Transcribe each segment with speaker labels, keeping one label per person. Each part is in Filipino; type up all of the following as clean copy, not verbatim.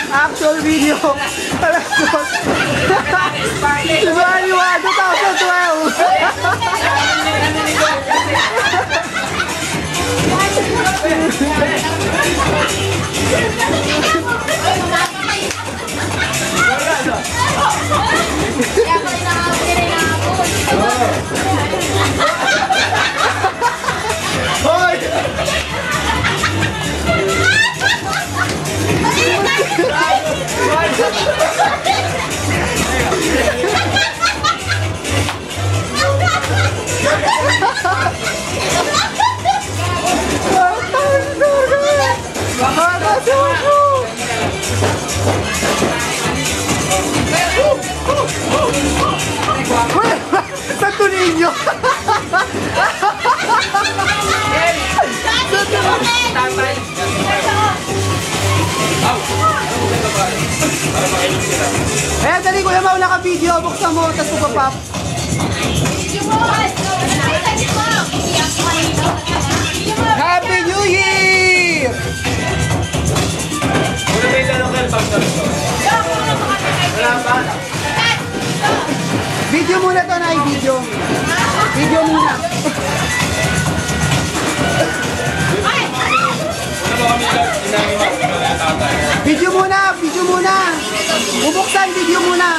Speaker 1: Actual video. January 1, 2021. Santo Niño. Eh, dali Kuya Mau, naka-video. Buksan mo, tapos pupapap. Happy New Year! Video muna to, Nay. Video. Video muna. Video muna, video muna. Bubuksan, video muna.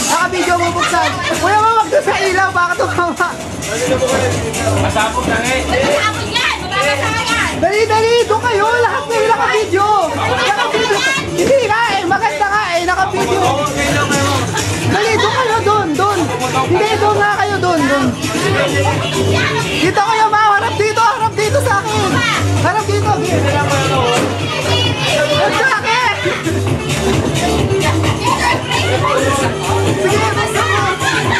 Speaker 1: Naka-video mo buksan. Kuya mo, wag doon sa ilaw, baka tumama.
Speaker 2: Masapog na nga eh.
Speaker 3: Masapog yan! Mababasayan!
Speaker 1: Dali, dali, doon kayo. Lahat kayo naka-video. Naka-video. Hindi nga eh, maganda nga eh, naka-video. Dali, doon kayo, doon. Hindi, doon nga kayo, doon. Dito kayo, Ma. Harap dito sa akin. Harap dito. Harap sa akin. Sige,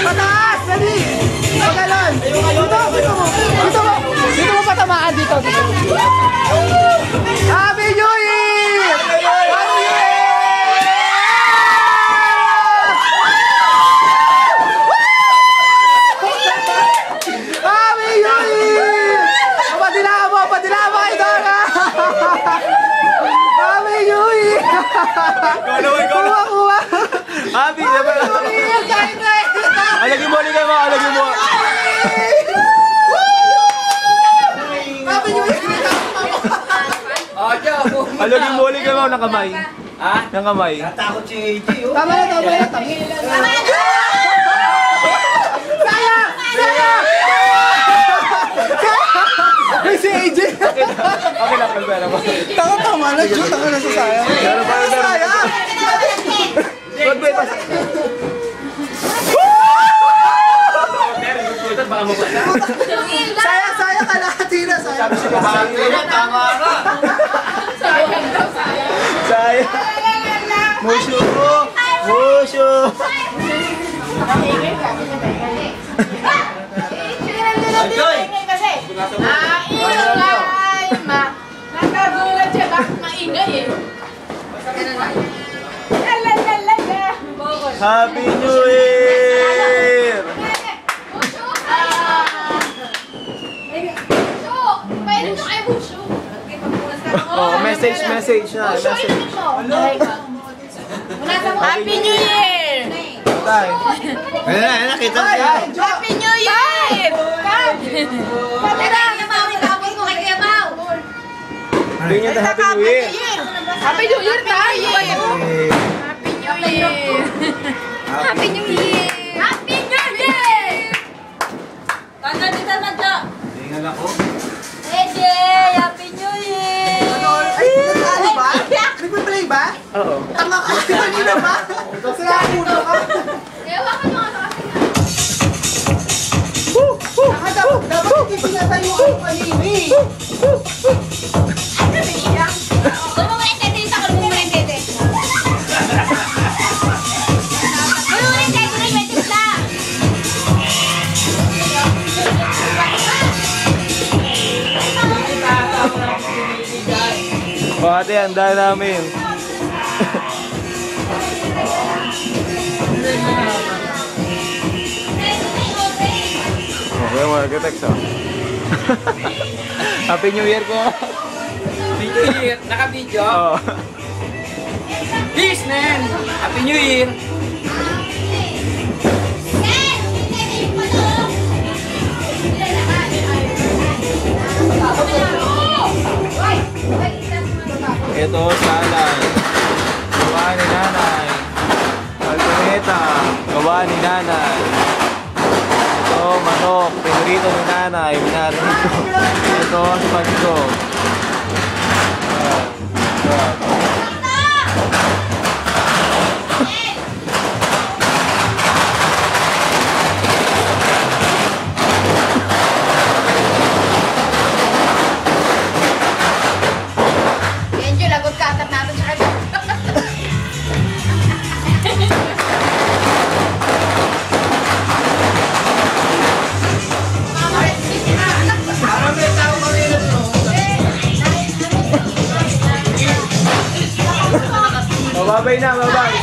Speaker 1: pataas, dali. Pagalan. Dito mo patamaan dito. Happy New Year! Happy New Year! Padila mo, idol! Happy New Year! Kuha!
Speaker 2: Happy naman. Alagin mo, alagin mo. Alagin mo, ng kamay. Ha? Ng kamay.
Speaker 4: Natakot si AJ, oh.
Speaker 1: Tama na. Sayang! Ay, si AJ!
Speaker 2: Okay lang, pera mo.
Speaker 1: Tama na, Diyo. Tama na sa sayang. Sayang! Sayang ka lahat, Tina. Sayang.
Speaker 4: Tama ka.
Speaker 2: Sayang. Musyo.
Speaker 3: Nakagulat siya, bakit maingay eh?
Speaker 2: Happy New Year! Oh, message na.
Speaker 3: Happy New Year!
Speaker 2: Tay.
Speaker 4: Ayan, nakita siya.
Speaker 3: Happy New Year!
Speaker 2: Bring you the Happy New Year.
Speaker 3: Happy New Year tayo! Happy New Year! Happy New Year! Happy New Year! Tanda!
Speaker 4: Tingnan ako.
Speaker 3: Eje! Happy New Year!
Speaker 1: Ay, ano ba? Nagpe-play ba?
Speaker 2: Oo.
Speaker 1: Tanga ka, kanina ba? Sira ulo ka.
Speaker 3: Ewan ko mga kasi.
Speaker 1: Dapat hindi sinatayo ang kanini.
Speaker 2: Ate, handa namin. nag-text oh. Happy New Year ko.
Speaker 5: Happy New Year. Naka-video.
Speaker 2: Oh.
Speaker 5: Peace, man. Happy New Year.
Speaker 2: Ito, salad. Gawa ni nanay. Alconeta. Gawa ni nanay. Ito, manok. Pinurito ni nanay. Minarinig ko. Ito, spag ko.
Speaker 3: Benjo, lagot ka. Atat natin sa kanya.
Speaker 4: Parang may tao kami na to.
Speaker 2: Babay na, babay.